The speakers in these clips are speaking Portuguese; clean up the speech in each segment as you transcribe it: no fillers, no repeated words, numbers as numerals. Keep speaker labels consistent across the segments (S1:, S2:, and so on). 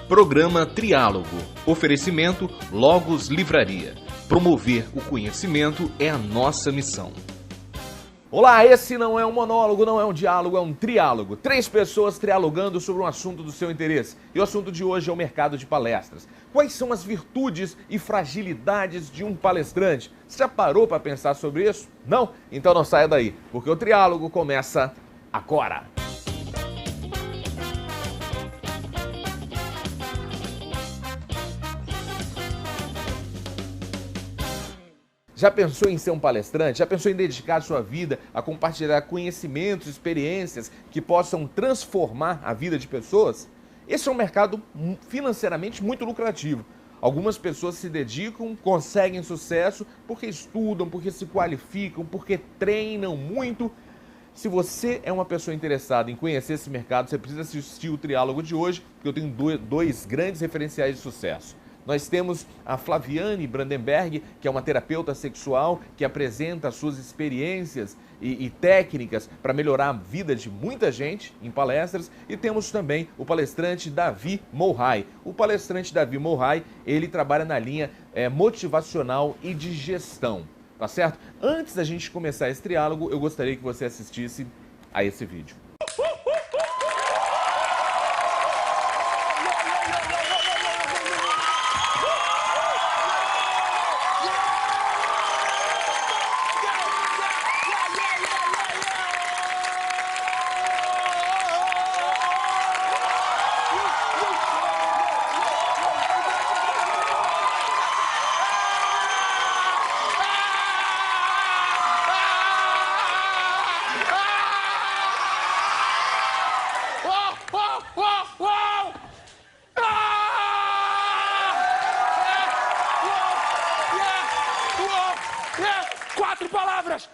S1: Programa Triálogo. Oferecimento Logos Livraria. Promover o conhecimento é a nossa missão.
S2: Olá, esse não é um monólogo, não é um diálogo, é um triálogo. 3 pessoas trialogando sobre um assunto do seu interesse. E o assunto de hoje é o mercado de palestras. Quais são as virtudes e fragilidades de um palestrante? Você já parou para pensar sobre isso? Não? Então não saia daí, porque o triálogo começa agora. Já pensou em ser um palestrante? Já pensou em dedicar sua vida a compartilhar conhecimentos, experiências que possam transformar a vida de pessoas? Esse é um mercado financeiramente muito lucrativo. Algumas pessoas se dedicam, conseguem sucesso porque estudam, porque se qualificam, porque treinam muito. Se você é uma pessoa interessada em conhecer esse mercado, você precisa assistir o triálogo de hoje, porque eu tenho dois grandes referenciais de sucesso. Nós temos a Flaviane Brandenberg, que é uma terapeuta sexual, que apresenta as suas experiências e técnicas para melhorar a vida de muita gente em palestras. E temos também o palestrante Davi Mulhai. O palestrante Davi Mulhai, ele trabalha na linha motivacional e de gestão, tá certo? Antes da gente começar esse triálogo, eu gostaria que você assistisse a esse vídeo.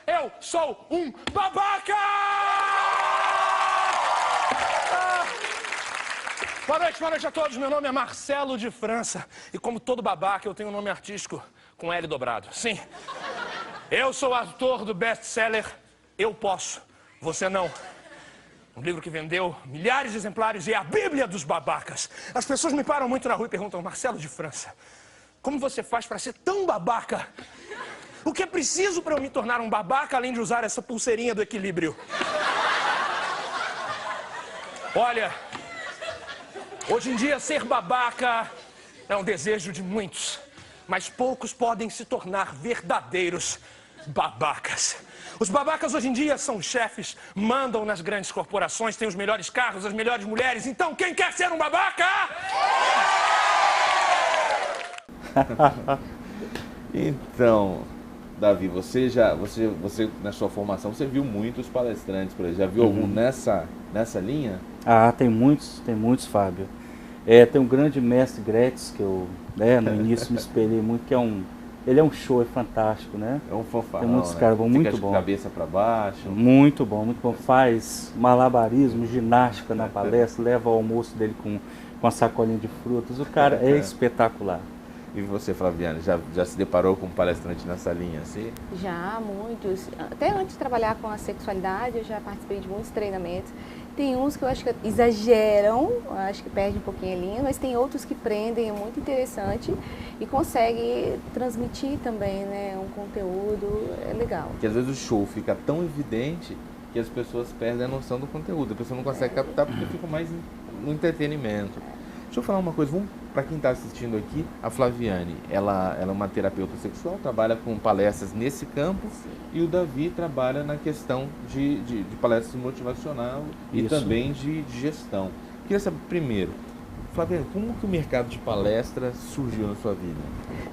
S3: Eu sou um babaca! Boa noite a todos. Meu nome é Marcelo de França. E como todo babaca, eu tenho um nome artístico com L dobrado. Sim. Eu sou autor do best-seller Eu Posso, Você Não. Um livro que vendeu milhares de exemplares e é a Bíblia dos babacas. As pessoas me param muito na rua e perguntam: Marcelo de França, como você faz para ser tão babaca? O que é preciso para eu me tornar um babaca, além de usar essa pulseirinha do equilíbrio? Olha, hoje em dia ser babaca é um desejo de muitos, mas poucos podem se tornar verdadeiros babacas. Os babacas hoje em dia são chefes, mandam nas grandes corporações, têm os melhores carros, as melhores mulheres. Então, quem quer ser um babaca?
S2: Então, Davi, você na sua formação, você viu muitos palestrantes por aí. Já viu algum nessa linha?
S4: Ah, tem muitos, Fábio. Tem um grande mestre Gretz, que eu no início me espelhei muito, que ele é um show, é fantástico, né?
S2: É um fanfarrão,
S4: tem muitos caras bons, muito bom.
S2: De cabeça para baixo.
S4: Muito bom. Faz malabarismo, ginástica na palestra, leva o almoço dele com a sacolinha de frutas. O cara é espetacular.
S2: E você, Flaviane, já se deparou com um palestrante nessa linha assim?
S5: Já, muitos. Até antes de trabalhar com a sexualidade, eu já participei de muitos treinamentos. Tem uns que eu acho que exageram, eu acho que perde um pouquinho a linha, mas tem outros que prendem, é muito interessante e consegue transmitir também, né, um conteúdo, é legal.
S2: Porque às vezes o show fica tão evidente que as pessoas perdem a noção do conteúdo, a pessoa não consegue captar porque fica mais no entretenimento. Deixa eu falar uma coisa, para quem está assistindo aqui, a Flaviane, ela é uma terapeuta sexual, trabalha com palestras nesse campo. Sim. E o Davi trabalha na questão de palestras motivacional e também de gestão. Queria saber primeiro, Flaviane, como que o mercado de palestras surgiu na sua vida?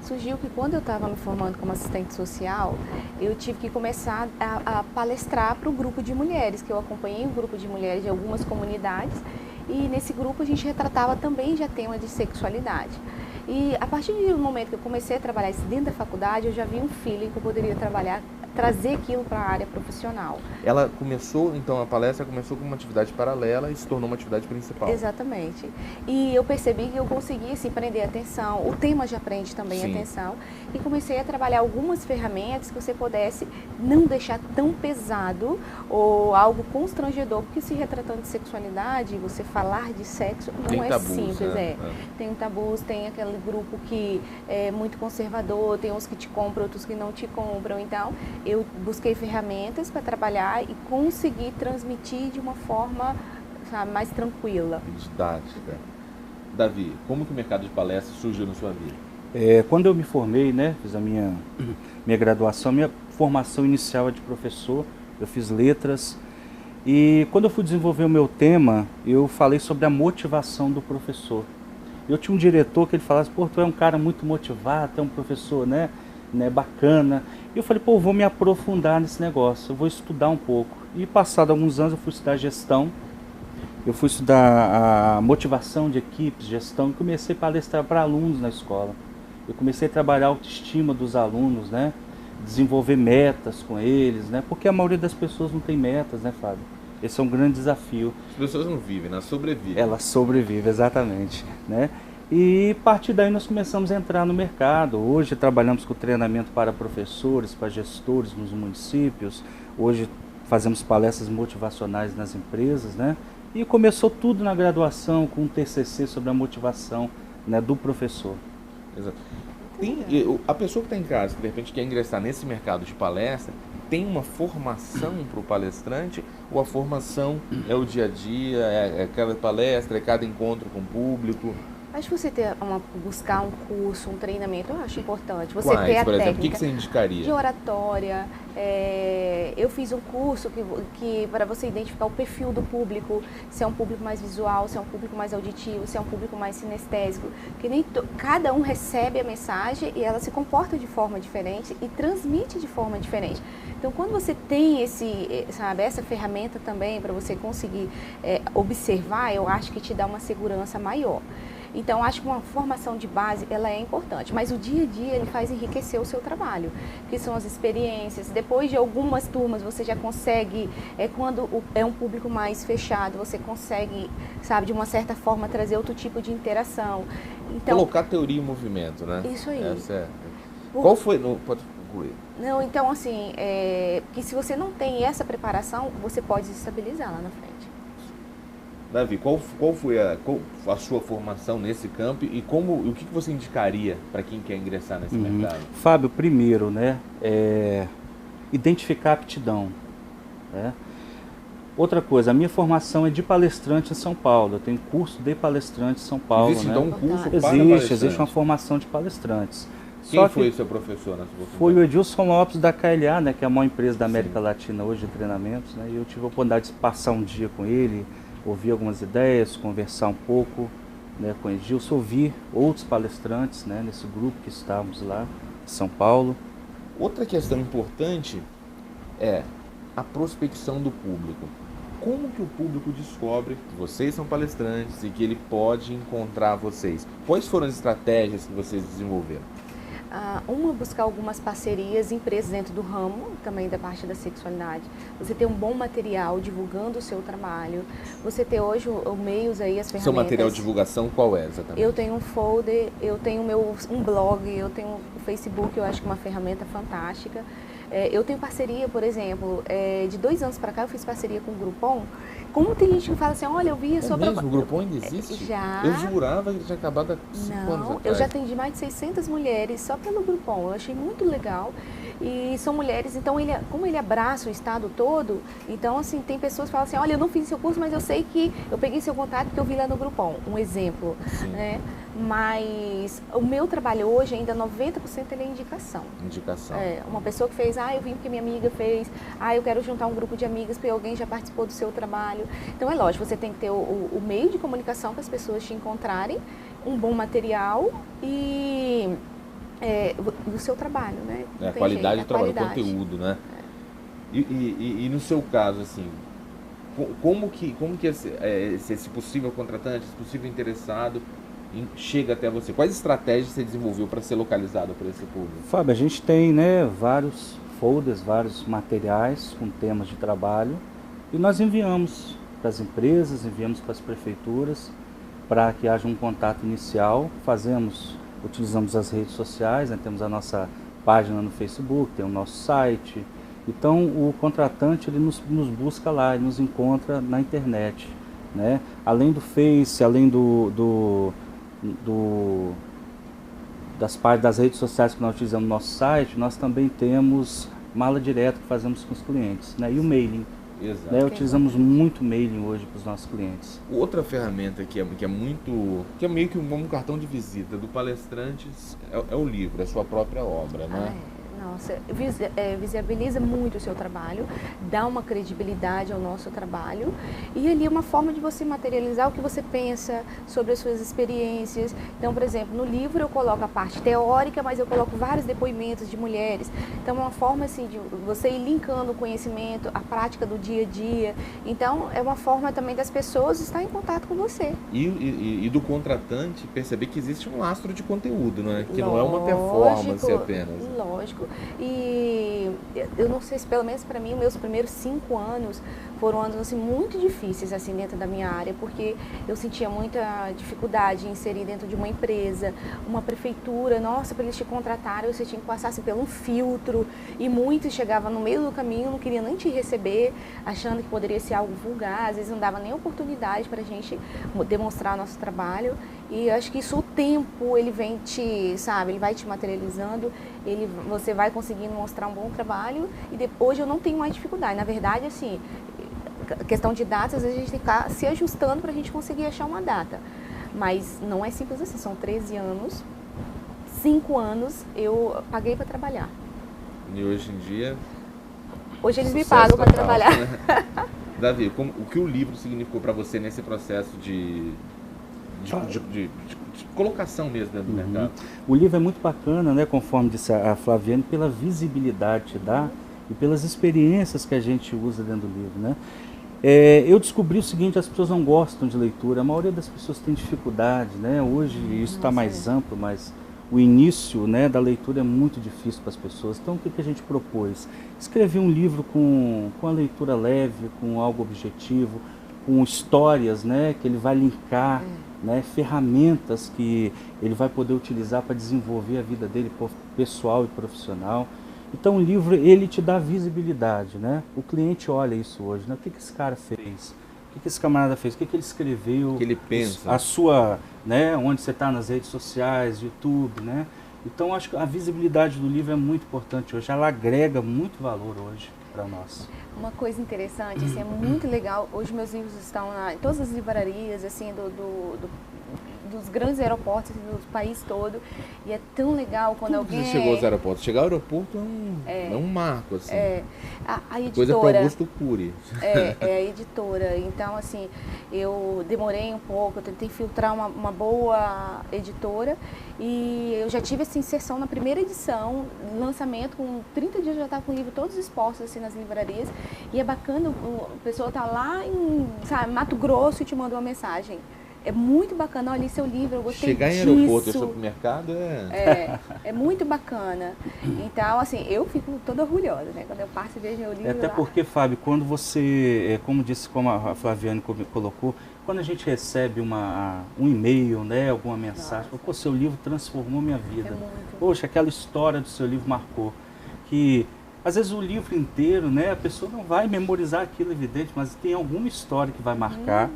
S5: Surgiu que quando eu estava me formando como assistente social, eu tive que começar a palestrar para o grupo de mulheres, que eu acompanhei um grupo de mulheres de algumas comunidades. E nesse grupo a gente retratava também já tema de sexualidade. E a partir do momento que eu comecei a trabalhar isso dentro da faculdade, eu já vi um feeling que eu poderia trabalhar, trazer aquilo para a área profissional.
S2: Ela começou, então a palestra começou com uma atividade paralela e se tornou uma atividade principal.
S5: Exatamente. E eu percebi que eu conseguia assim, prender a atenção, o tema já prende também a
S2: Sim.
S5: atenção, e comecei a trabalhar algumas ferramentas que você pudesse não deixar tão pesado ou algo constrangedor, porque se retratando de sexualidade, você falar de sexo não
S2: Tem
S5: é
S2: tabus,
S5: simples.
S2: né?
S5: Tem tabus, tem aquele grupo que é muito conservador, tem uns que te compram, outros que não te compram. Então, eu busquei ferramentas para trabalhar e conseguir transmitir de uma forma, sabe, mais tranquila.
S2: Didática. Davi, como que o mercado de palestras surgiu na sua vida?
S4: Quando eu me formei, né, fiz a minha graduação, minha formação inicial é de professor, eu fiz letras. E quando eu fui desenvolver o meu tema, eu falei sobre a motivação do professor. Eu tinha um diretor que ele falava assim, pô, tu é um cara muito motivado, tu é um professor, né, bacana. E eu falei, pô, eu vou me aprofundar nesse negócio, eu vou estudar um pouco. E passado alguns anos eu fui estudar gestão, eu fui estudar a motivação de equipes, gestão, e comecei a palestrar para alunos na escola. Eu comecei a trabalhar a autoestima dos alunos, né, desenvolver metas com eles, né, porque a maioria das pessoas não tem metas, né, Fábio? Esse é um grande desafio.
S2: As pessoas não vivem, elas sobrevivem.
S4: Elas sobrevivem, exatamente, né? E a partir daí nós começamos a entrar no mercado. Hoje trabalhamos com treinamento para professores, para gestores nos municípios. Hoje fazemos palestras motivacionais nas empresas, né? E começou tudo na graduação com um TCC sobre a motivação, né, do professor.
S2: Exato. A pessoa que está em casa, que de repente quer ingressar nesse mercado de palestra, tem uma formação para o palestrante ou a formação é o dia a dia, é cada palestra, é cada encontro com o público?
S5: Acho que você buscar um curso, um treinamento, eu acho importante. Você
S2: Quais,
S5: ter a
S2: por exemplo,
S5: técnica
S2: o que você indicaria?
S5: de oratória. Eu fiz um curso que para você identificar o perfil do público, se é um público mais visual, se é um público mais auditivo, se é um público mais sinestésico, que cada um recebe a mensagem e ela se comporta de forma diferente e transmite de forma diferente. Então, quando você tem essa ferramenta também para você conseguir observar, eu acho que te dá uma segurança maior. Então, acho que uma formação de base, ela é importante, mas o dia a dia ele faz enriquecer o seu trabalho, que são as experiências. Depois de algumas turmas, você já consegue, quando é um público mais fechado, você consegue, sabe, de uma certa forma, trazer outro tipo de interação. Então,
S2: colocar teoria em movimento, né?
S5: Isso aí.
S2: Qual foi... Pode concluir.
S5: Não, então, assim, que se você não tem essa preparação, você pode desestabilizar lá na frente.
S2: Davi, qual foi a sua formação nesse campo e o que você indicaria para quem quer ingressar nesse mercado?
S4: Fábio, primeiro, né, identificar a aptidão. Né? Outra coisa, a minha formação é de palestrante em São Paulo. Eu tenho curso de palestrante em São Paulo.
S2: Existe,
S4: né?
S2: então, um curso para palestrante?
S4: Existe uma formação de palestrantes.
S2: Quem foi o seu professor na sua oportunidade?
S4: Foi o Edilson Lopes da KLA, né, que é a maior empresa da América Latina hoje de treinamentos. Né, e eu tive a oportunidade de passar um dia com ele, ouvir algumas ideias, conversar um pouco, né, com o Edilson, ouvir outros palestrantes, né, nesse grupo que estávamos lá em São Paulo.
S2: Outra questão importante é a prospecção do público. Como que o público descobre que vocês são palestrantes e que ele pode encontrar vocês? Quais foram as estratégias que vocês desenvolveram?
S5: Buscar algumas parcerias, empresas dentro do ramo, também da parte da sexualidade. Você ter um bom material divulgando o seu trabalho. Você ter hoje os meios aí, as ferramentas.
S2: Seu material de divulgação qual é exatamente?
S5: Eu tenho um folder, eu tenho um blog, eu tenho o Facebook, eu acho que é uma ferramenta fantástica. Eu tenho parceria, por exemplo, de 2 anos para cá eu fiz parceria com o Groupon. Como tem gente que fala assim, olha, eu vi a sua
S2: proposta. O Groupon ainda existe?
S5: Já.
S2: Eu jurava que ele tinha acabado há 5 anos atrás.
S5: Eu já atendi mais de 600 mulheres só pelo Groupon. Eu achei muito legal. E são mulheres, então como ele abraça o estado todo, então assim, tem pessoas que falam assim, olha, eu não fiz seu curso, mas eu sei que eu peguei seu contato porque eu vi lá no Groupon. Um exemplo, né? Mas o meu trabalho hoje, ainda 90% ele é indicação.
S2: Indicação.
S5: Uma pessoa que fez, eu vim porque minha amiga fez, eu quero juntar um grupo de amigas porque alguém já participou do seu trabalho. Então é lógico, você tem que ter o meio de comunicação para as pessoas te encontrarem, um bom material e o seu trabalho, né?
S2: A qualidade do trabalho, o conteúdo, né? E no seu caso, assim, como que esse possível contratante, esse possível interessado chega até você? Quais estratégias você desenvolveu para ser localizado por esse público?
S4: Fábio, a gente tem, né, vários folders, vários materiais com temas de trabalho e nós enviamos para as empresas, enviamos para as prefeituras para que haja um contato inicial. Utilizamos as redes sociais, né, temos a nossa página no Facebook, tem o nosso site. Então o contratante ele nos busca lá, ele nos encontra na internet, né? Além do Face, além das redes sociais que nós utilizamos no nosso site, nós também temos mala direta que fazemos com os clientes, né? E o mailing.
S2: Exato.
S4: Né? Utilizamos muito mailing hoje para os nossos clientes.
S2: Outra ferramenta que é meio que um cartão de visita do palestrante é o livro, é a sua própria obra, né?
S5: Nossa, visibiliza muito o seu trabalho, dá uma credibilidade ao nosso trabalho e ali é uma forma de você materializar o que você pensa sobre as suas experiências. Então, por exemplo, no livro eu coloco a parte teórica, mas eu coloco vários depoimentos de mulheres. Então, é uma forma assim de você ir linkando o conhecimento, a prática do dia a dia. Então, é uma forma também das pessoas estar em contato com você.
S2: E do contratante perceber que existe um lastro de conteúdo, não é? Que
S5: Lógico,
S2: não é uma performance apenas.
S5: Lógico. E eu não sei se, pelo menos para mim, meus primeiros 5 anos foram anos assim, muito difíceis assim, dentro da minha área, porque eu sentia muita dificuldade em inserir dentro de uma empresa, uma prefeitura. Nossa, para eles te contratarem, você tinha que passar assim, por um filtro, e muitos chegavam no meio do caminho, não queriam nem te receber, achando que poderia ser algo vulgar, às vezes não dava nem oportunidade para a gente demonstrar o nosso trabalho. E eu acho que isso, o tempo, ele vem ele vai te materializando, você vai conseguindo mostrar um bom trabalho, e hoje eu não tenho mais dificuldade. Na verdade, assim, questão de datas, às vezes a gente tem que ficar se ajustando para a gente conseguir achar uma data. Mas não é simples assim, são 13 anos, 5 anos eu paguei para trabalhar.
S2: E hoje em dia...
S5: Hoje eles me pagam para trabalhar.
S2: Né? Davi, o que o livro significou para você nesse processo de colocação mesmo dentro do mercado?
S4: O livro é muito bacana, né, conforme disse a Flaviane, pela visibilidade que dá e pelas experiências que a gente usa dentro do livro, né? Eu descobri o seguinte: as pessoas não gostam de leitura, a maioria das pessoas tem dificuldade, né? Hoje isso está mais amplo, mas o início, né, da leitura é muito difícil para as pessoas. Então o que a gente propôs? Escrever um livro com a leitura leve, com algo objetivo, com histórias, né, que ele vai linkar, né, ferramentas que ele vai poder utilizar para desenvolver a vida dele pessoal e profissional. Então o livro, ele te dá visibilidade, né? O cliente olha isso hoje, né? O que esse cara fez? O que esse camarada fez? O que ele escreveu?
S2: O que ele pensa?
S4: A sua, né, onde você está nas redes sociais, YouTube, né? Então acho que a visibilidade do livro é muito importante hoje, ela agrega muito valor hoje para nós.
S5: Uma coisa interessante, assim, é muito legal, hoje meus livros estão em todas as livrarias, assim, dos grandes aeroportos do país todo, e é tão legal quando alguém...
S2: Você chegou aos aeroportos. Chegar ao aeroporto é um marco, assim.
S5: A editora...
S2: Coisa para Augusto Cury.
S5: É a editora. Então, assim, eu demorei um pouco, eu tentei filtrar uma boa editora, e eu já tive essa inserção na primeira edição, lançamento, com 30 dias eu já estava com o livro todos expostos assim, nas livrarias, e é bacana, a pessoa tá lá em, sabe, Mato Grosso e te manda uma mensagem. É muito bacana, olha, seu livro, eu gostei
S2: disso. Chegar em aeroporto e supermercado
S5: é muito bacana. Então, assim, eu fico toda orgulhosa, né? Quando eu passo e vejo meu livro
S4: até
S5: lá.
S4: Porque, Fábio, quando você, como a Flaviane colocou, quando a gente recebe um e-mail, né, alguma mensagem, pô, seu livro transformou minha vida. Poxa, aquela história do seu livro marcou. Que, às vezes, o livro inteiro, né, a pessoa não vai memorizar aquilo, evidente, mas tem alguma história que vai marcar.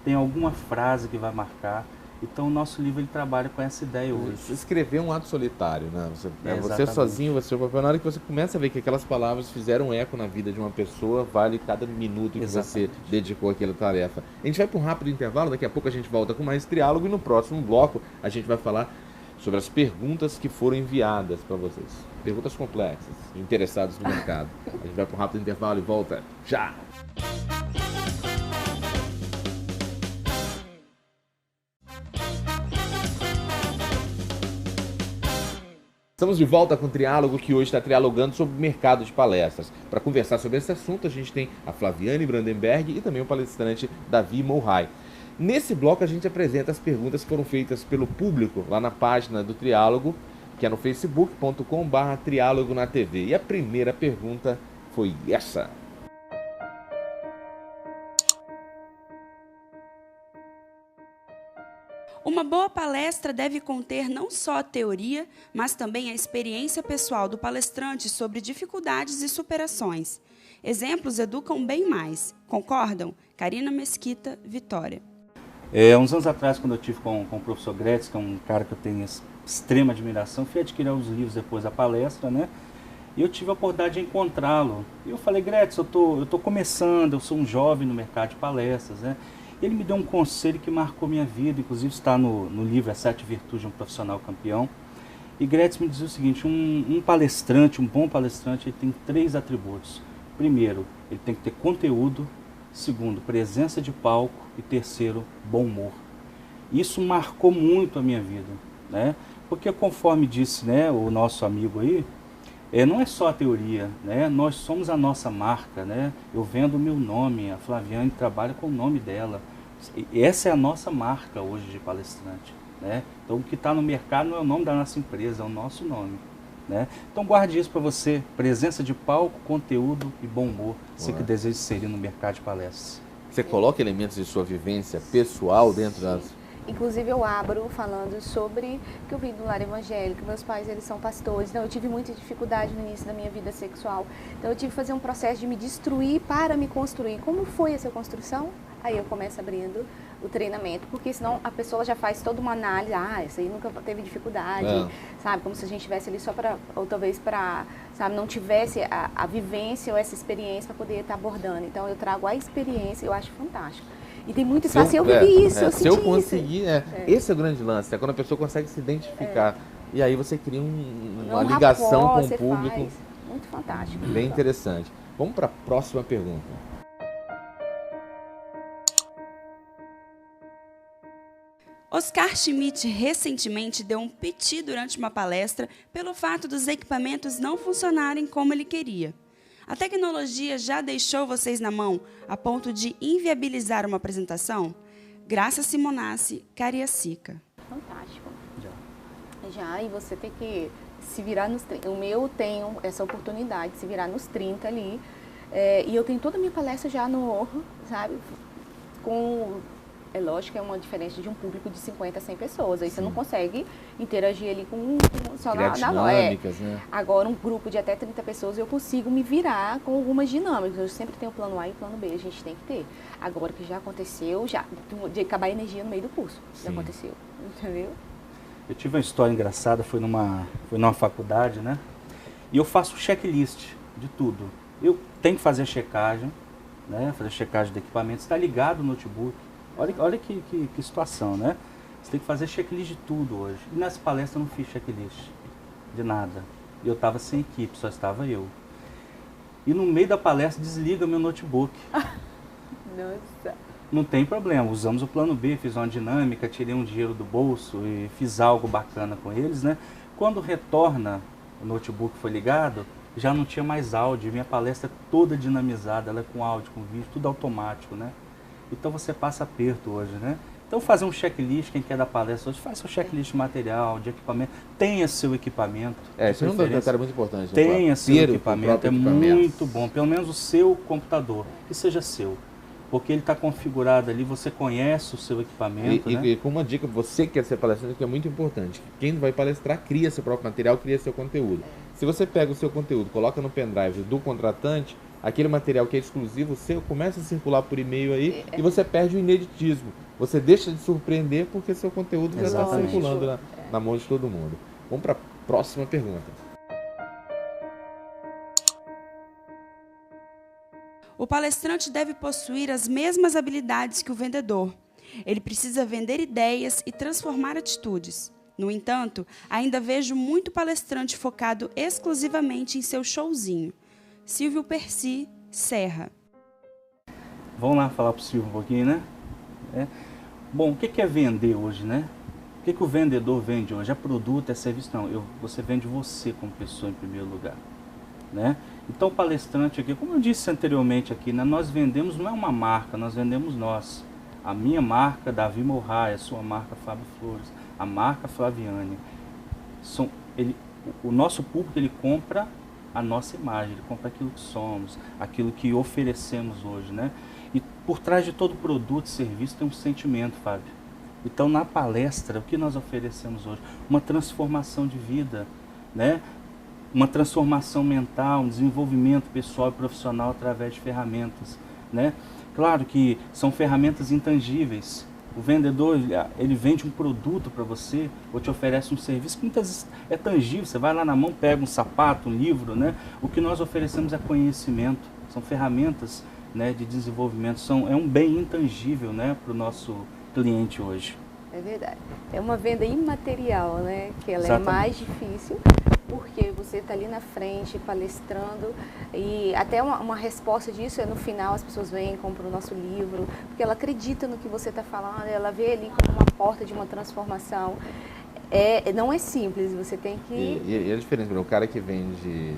S4: Tem alguma frase que vai marcar. Então o nosso livro ele trabalha com essa ideia hoje.
S2: Escrever um ato solitário, né? Você sozinho, você na hora que você começa a ver que aquelas palavras fizeram eco na vida de uma pessoa, vale cada minuto que você dedicou àquela tarefa. A gente vai para um rápido intervalo, daqui a pouco a gente volta com mais Triálogo, e no próximo bloco a gente vai falar sobre as perguntas que foram enviadas para vocês. Perguntas complexas, interessados no mercado. A gente vai para um rápido intervalo e volta já! Estamos de volta com o Triálogo, que hoje está trialogando sobre o mercado de palestras. Para conversar sobre esse assunto, a gente tem a Flaviane Brandenberg e também o palestrante Davi Mulhaj. Nesse bloco a gente apresenta as perguntas que foram feitas pelo público lá na página do Triálogo, que é no facebook.com/triálogo na TV. E a primeira pergunta foi essa.
S6: Uma boa palestra deve conter não só a teoria, mas também a experiência pessoal do palestrante sobre dificuldades e superações. Exemplos educam bem mais. Concordam? Karina Mesquita, Vitória.
S4: Uns anos atrás, quando eu tive com o professor Gretz, que é um cara que eu tenho extrema admiração, fui adquirir os livros depois da palestra, né? E eu tive a oportunidade de encontrá-lo. E eu falei, Gretz, eu tô começando, eu sou um jovem no mercado de palestras, né? Ele me deu um conselho que marcou minha vida, inclusive está no livro As 7 Virtudes de um Profissional Campeão. E Gretz me dizia o seguinte, um palestrante, um bom palestrante, ele tem 3 atributos. Primeiro, ele tem que ter conteúdo. Segundo, presença de palco. E terceiro, bom humor. Isso marcou muito a minha vida, né? Porque conforme disse, né, o nosso amigo aí, não é só a teoria, né? Nós somos a nossa marca, né? Eu vendo o meu nome, a Flaviane trabalha com o nome dela. Essa é a nossa marca hoje de palestrante, né? Então o que está no mercado não é o nome da nossa empresa, é o nosso nome, né? Então guarde isso para você, presença de palco, conteúdo e bom humor, você que deseja inserir no mercado de palestras.
S2: Você coloca elementos de sua vivência pessoal dentro das...
S5: Inclusive eu abro falando sobre que eu vim do lar evangélico, meus pais eles são pastores, então eu tive muita dificuldade no início da minha vida sexual, então eu tive que fazer um processo de me destruir para me construir. Como foi essa construção? Aí eu começo abrindo o treinamento, porque senão a pessoa já faz toda uma análise, isso aí nunca teve dificuldade, sabe, como se a gente estivesse ali só para, ou talvez para, sabe, não tivesse a vivência ou essa experiência para poder estar abordando. Então eu trago a experiência, eu acho fantástico. E tem muito espaço, eu vivi isso, eu senti isso.
S2: Se eu conseguir, esse é o grande lance, é quando a pessoa consegue se identificar. E aí você cria uma ligação com o público.
S5: Faz. Muito fantástico.
S2: Bem interessante. Vamos para a próxima pergunta.
S6: Oscar Schmidt recentemente deu um piti durante uma palestra pelo fato dos equipamentos não funcionarem como ele queria. A tecnologia já deixou vocês na mão a ponto de inviabilizar uma apresentação? Graça Simonassi, Cariacica.
S5: Fantástico. Já, e você tem que se virar nos 30. O meu tem essa oportunidade de se virar nos 30 ali. E eu tenho toda a minha palestra já no, sabe, é lógico que é uma diferença de um público de 50 a 100 pessoas. Aí você não consegue interagir ali só na voz. Né? Agora, um grupo de até 30 pessoas, eu consigo me virar com algumas dinâmicas. Eu sempre tenho plano A e plano B, a gente tem que ter. Agora que já aconteceu, de acabar a energia no meio do curso. Já aconteceu, entendeu?
S4: Eu tive uma história engraçada, foi numa faculdade, né? E eu faço checklist de tudo. Eu tenho que fazer a checagem, né? Fazer a checagem do equipamento, está ligado o notebook. Olha que situação, né? Você tem que fazer checklist de tudo hoje. E nessa palestra eu não fiz checklist de nada. Eu estava sem equipe, só estava eu. E no meio da palestra desliga meu notebook.
S5: Nossa.
S4: Não tem problema, usamos o plano B, fiz uma dinâmica, tirei um dinheiro do bolso e fiz algo bacana com eles, né? Quando retorna, o notebook foi ligado, já não tinha mais áudio. Minha palestra é toda dinamizada, ela é com áudio, com vídeo, tudo automático, né? Então você passa aperto hoje, né? Então fazer um checklist, quem quer dar palestra hoje, faz seu checklist de material, de equipamento, tenha seu equipamento.
S2: Isso é um detalhe muito importante.
S4: Tenha seu equipamento, é muito bom, pelo menos o seu computador, que seja seu. Porque ele está configurado ali, você conhece o seu equipamento, né?
S2: E com uma dica, você que quer ser palestrante, que é muito importante. Quem vai palestrar, cria seu próprio material, cria seu conteúdo. Se você pega o seu conteúdo, coloca no pendrive do contratante, aquele material que é exclusivo seu começa a circular por e-mail aí e você perde o ineditismo. Você deixa de surpreender porque seu conteúdo já está circulando na mão de todo mundo. Vamos para a próxima pergunta.
S6: O palestrante deve possuir as mesmas habilidades que o vendedor. Ele precisa vender ideias e transformar atitudes. No entanto, ainda vejo muito palestrante focado exclusivamente em seu showzinho. Silvio Percy, Serra.
S4: Vamos lá falar para o Silvio um pouquinho, né? Bom, o que é vender hoje, né? O que o vendedor vende hoje? É produto, é serviço? Não, você vende você como pessoa em primeiro lugar, né? Então o palestrante aqui, como eu disse anteriormente aqui, né, nós vendemos, não é uma marca, nós vendemos nós. A minha marca, Davi Morraia, a sua marca, Fábio Flores, a marca Flaviane. O nosso público, ele compra a nossa imagem, ele compra aquilo que somos, aquilo que oferecemos hoje, né? E por trás de todo produto e serviço tem um sentimento, Fábio. Então, na palestra, o que nós oferecemos hoje? Uma transformação de vida, né? Uma transformação mental, um desenvolvimento pessoal e profissional através de ferramentas, né? Claro que são ferramentas intangíveis. O vendedor, ele vende um produto para você, ou te oferece um serviço que muitas vezes é tangível. Você vai lá na mão, pega um sapato, um livro, né? O que nós oferecemos é conhecimento, são ferramentas, né, de desenvolvimento, é um bem intangível, né, para o nosso cliente hoje.
S5: É verdade. É uma venda imaterial, né? Que ela
S4: Exatamente.
S5: é mais difícil, porque você está ali na frente, palestrando, e até uma resposta disso é no final, as pessoas vêm, compram o nosso livro, porque ela acredita no que você está falando, ela vê ali como uma porta de uma transformação. Não é simples, você tem que...
S2: E a diferença, o cara que vende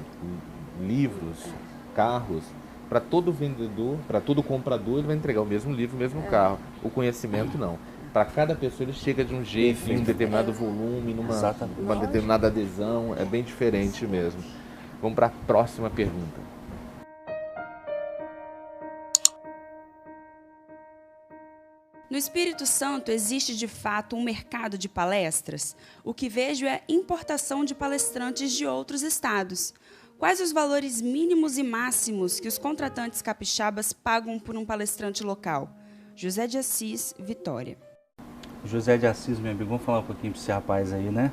S2: livros, carros, para todo vendedor, para todo comprador, ele vai entregar o mesmo livro, o mesmo carro. O conhecimento, não. Para cada pessoa, ele chega de um jeito, em um determinado volume, numa determinada adesão. É bem diferente mesmo. Vamos para a próxima pergunta.
S6: No Espírito Santo existe de fato um mercado de palestras? O que vejo é importação de palestrantes de outros estados. Quais os valores mínimos e máximos que os contratantes capixabas pagam por um palestrante local? José de Assis, Vitória.
S4: José de Assis, meu amigo, vamos falar um pouquinho para esse rapaz aí, né?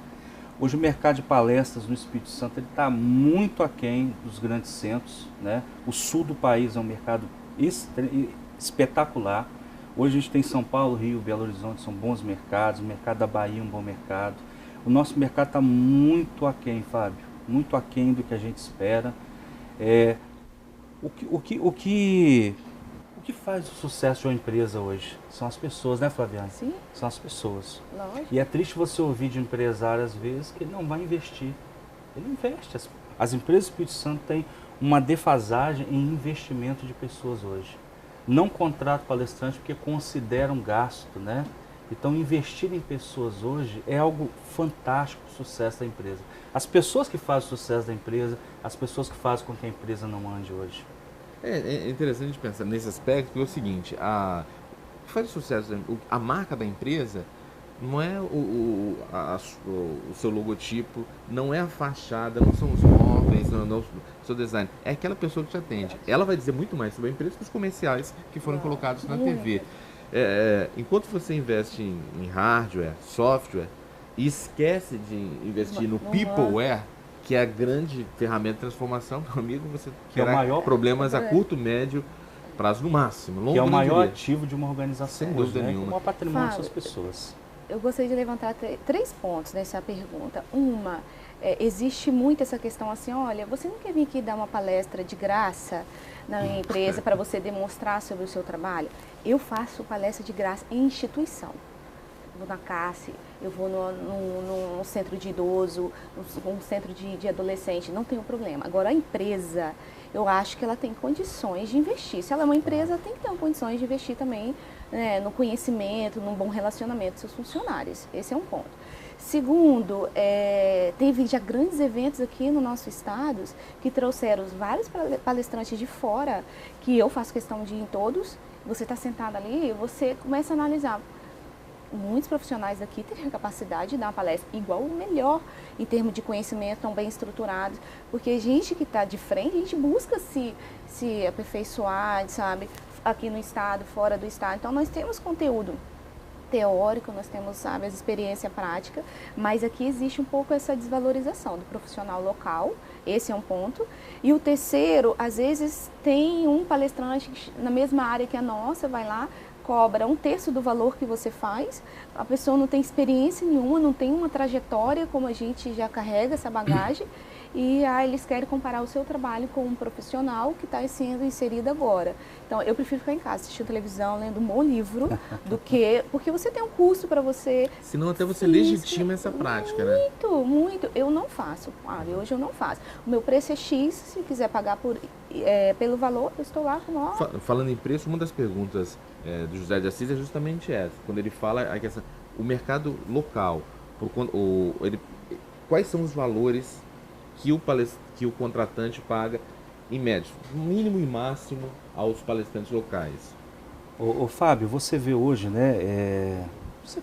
S4: Hoje o mercado de palestras no Espírito Santo está muito aquém dos grandes centros, né? O sul do país é um mercado espetacular. Hoje a gente tem São Paulo, Rio, Belo Horizonte, são bons mercados. O mercado da Bahia é um bom mercado. O nosso mercado está muito aquém, Fábio, muito aquém do que a gente espera. O que faz o sucesso de uma empresa hoje? São as pessoas, né, Flaviane?
S5: Sim.
S4: São as pessoas.
S5: Lógico.
S4: E é triste você ouvir de empresário, às vezes, que ele não vai investir. Ele investe. As empresas do Espírito Santo têm uma defasagem em investimento de pessoas hoje. Não contratam palestrante porque consideram gasto, né? Então, investir em pessoas hoje é algo fantástico para o sucesso da empresa. As pessoas que fazem o sucesso da empresa, as pessoas que fazem com que a empresa não ande hoje.
S2: É interessante pensar nesse aspecto, porque é o seguinte, o que faz o sucesso, a marca da empresa não é o seu logotipo, não é a fachada, não são os móveis, não é o seu design, é aquela pessoa que te atende. Ela vai dizer muito mais sobre a empresa que os comerciais que foram colocados na TV. Enquanto você investe em hardware, software, e esquece de investir no peopleware, que é a grande ferramenta de transformação, meu amigo, você terá problemas a curto, médio prazo no máximo. Longo,
S4: que é o maior ativo de uma organização,
S2: sem dúvida nenhuma.
S4: O maior patrimônio das pessoas.
S5: Eu gostaria de levantar 3 pontos nessa pergunta. Existe muito essa questão assim, olha, você não quer vir aqui dar uma palestra de graça na minha empresa para você demonstrar sobre o seu trabalho? Eu faço palestra de graça em instituição. Eu vou na CACE, eu vou no centro de idoso, no centro de adolescente, não tenho problema. Agora, a empresa, eu acho que ela tem condições de investir. Se ela é uma empresa, ela tem que ter condições de investir também, né, no conhecimento, num bom relacionamento com seus funcionários. Esse é um ponto. Segundo, teve já grandes eventos aqui no nosso estado que trouxeram vários palestrantes de fora, que eu faço questão de ir em todos. Você está sentado ali e você começa a analisar. Muitos profissionais daqui teriam a capacidade de dar uma palestra igual ou melhor em termos de conhecimento, tão bem estruturados, porque a gente que está de frente, a gente busca se aperfeiçoar, sabe, aqui no estado, fora do estado. Então nós temos conteúdo teórico, nós temos, sabe, a experiência prática, mas aqui existe um pouco essa desvalorização do profissional local, esse é um ponto. E o terceiro, às vezes tem um palestrante na mesma área que a nossa, vai lá, cobra 1/3 do valor que você faz, a pessoa não tem experiência nenhuma, não tem uma trajetória como a gente já carrega essa bagagem, e eles querem comparar o seu trabalho com um profissional que está sendo inserido agora. Então, eu prefiro ficar em casa, assistindo televisão, lendo um bom livro, porque você tem um curso para você.
S2: Senão até você legitima essa prática, né?
S5: Muito. Eu não faço, hoje eu não faço. O meu preço é X, se quiser pagar pelo valor, eu estou lá com o maior...
S2: Falando em preço, uma das perguntas do José de Assis é justamente essa, quando ele fala o mercado local, quais são os valores que o contratante paga em média, mínimo e máximo aos palestrantes locais.
S4: Ô Fábio, você vê hoje, né, você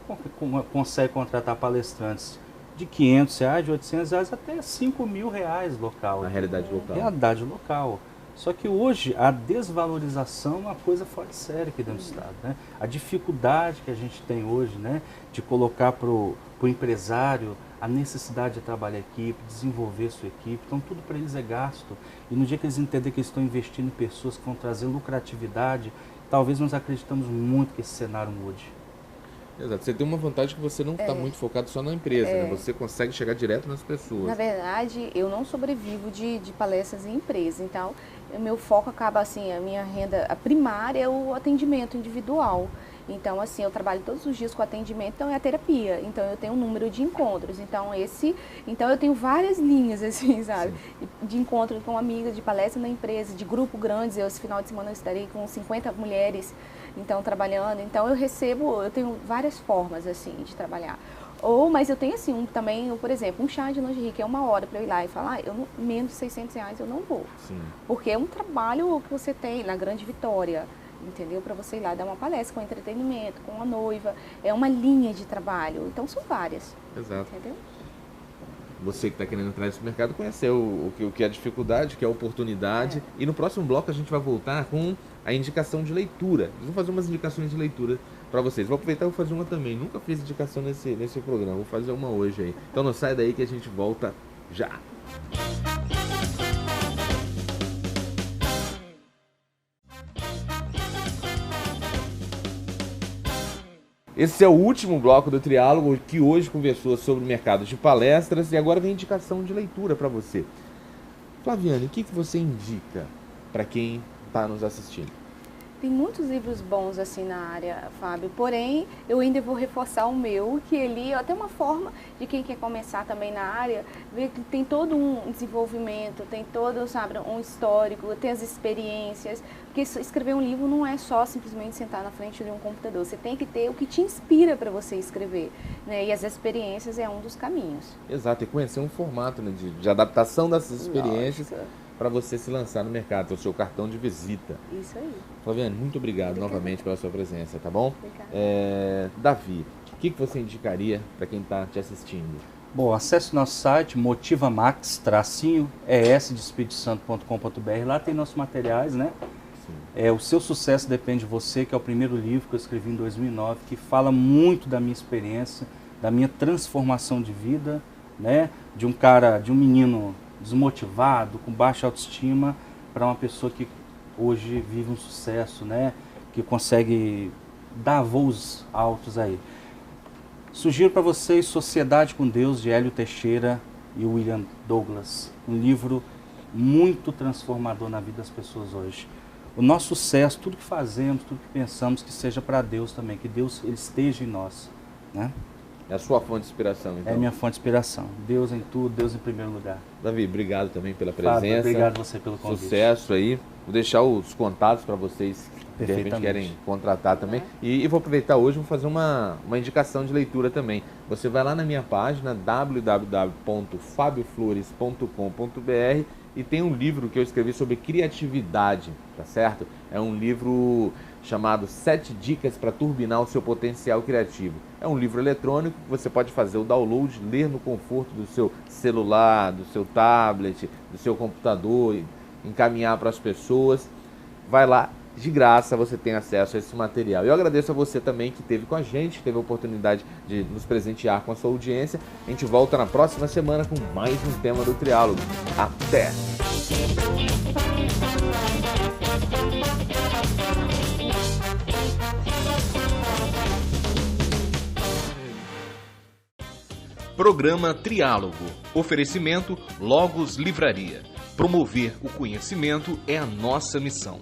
S4: consegue contratar palestrantes de R$500, de R$800 até R$5.000 local.
S2: Na realidade local.
S4: Realidade local. Só que hoje a desvalorização é uma coisa fora de série aqui dentro do Estado, né? A dificuldade que a gente tem hoje, né, de colocar para o empresário a necessidade de trabalhar equipe, desenvolver sua equipe, então tudo para eles é gasto. E no dia que eles entenderem que eles estão investindo em pessoas que vão trazer lucratividade, talvez nós acreditamos muito que esse cenário mude.
S2: Exato, você tem uma vantagem que você não está muito focado só na empresa, né? Você consegue chegar direto nas pessoas.
S5: Na verdade, eu não sobrevivo de palestras em empresa, então o meu foco acaba assim, a minha renda a primária é o atendimento individual. Então, assim, eu trabalho todos os dias com atendimento, então é a terapia. Então, eu tenho um número de encontros. Então, eu tenho várias linhas, assim, sabe? Sim. De encontro com amigas, de palestra na empresa, de grupo grandes. Esse final de semana eu estarei com 50 mulheres, então, trabalhando. Então, eu tenho várias formas, assim, de trabalhar. Mas eu tenho, assim, também, por exemplo, um chá de lingerie, que é 1 hora para eu ir lá e falar, menos de R$600 eu não vou. Sim. Porque é um trabalho que você tem na Grande Vitória, entendeu? Para você ir lá dar uma palestra com entretenimento, com a noiva, é uma linha de trabalho, então são várias.
S2: Exato.
S5: Entendeu?
S2: Você que está querendo entrar nesse mercado conheceu o que é a dificuldade, o que é a oportunidade. E no próximo bloco a gente vai voltar com a indicação de leitura. Eu vou fazer umas indicações de leitura para vocês. Vou aproveitar e vou fazer uma também. Nunca fiz indicação nesse programa, vou fazer uma hoje aí. Então não sai daí que a gente volta já. Esse é o último bloco do Triálogo, que hoje conversou sobre o mercado de palestras e agora vem indicação de leitura para você. Flaviane, o que você indica para quem está nos assistindo?
S5: Tem muitos livros bons assim na área, Fábio, porém eu ainda vou reforçar o meu, que ele é até uma forma de quem quer começar também na área, ver que tem todo um desenvolvimento, tem todo, sabe, um histórico, tem as experiências, porque escrever um livro não é só simplesmente sentar na frente de um computador, você tem que ter o que te inspira para você escrever, né? E as experiências é um dos caminhos.
S2: Exato, e conhecer um formato, né, de adaptação dessas experiências para você se lançar no mercado, o seu cartão de visita.
S5: Isso aí.
S2: Flaviane, muito obrigado novamente pela sua presença, tá bom?
S5: Obrigada.
S2: Davi, o que você indicaria para quem está te assistindo?
S4: Bom, acesse nosso site motivamax-esdespirisanto.com.br. Lá tem nossos materiais, né? Sim. O Seu Sucesso Depende de Você, que é o primeiro livro que eu escrevi em 2009, que fala muito da minha experiência, da minha transformação de vida, né? De um menino desmotivado, com baixa autoestima, para uma pessoa que hoje vive um sucesso, né? Que consegue dar voos altos aí. Sugiro para vocês Sociedade com Deus, de Hélio Teixeira e William Douglas. Um livro muito transformador na vida das pessoas hoje. O nosso sucesso, tudo que fazemos, tudo que pensamos, que seja para Deus também, que Deus ele esteja em nós, né?
S2: É a sua fonte de inspiração, então?
S4: É a minha fonte de inspiração. Deus em tudo, Deus em primeiro lugar.
S2: Davi, obrigado também pela presença.
S4: Fábio, obrigado você pelo convite.
S2: Sucesso aí. Vou deixar os contatos para vocês que de repente querem contratar também. E vou aproveitar hoje, vou fazer uma indicação de leitura também. Você vai lá na minha página, www.fabioflores.com.br, e tem um livro que eu escrevi sobre criatividade, tá certo? É um livro chamado 7 Dicas para Turbinar o Seu Potencial Criativo. É um livro eletrônico que você pode fazer o download, ler no conforto do seu celular, do seu tablet, do seu computador, encaminhar para as pessoas. Vai lá, de graça você tem acesso a esse material. Eu agradeço a você também que esteve com a gente, teve a oportunidade de nos presentear com a sua audiência. A gente volta na próxima semana com mais um tema do Triálogo. Até!
S1: Programa Triálogo. Oferecimento Logos Livraria. Promover o conhecimento é a nossa missão.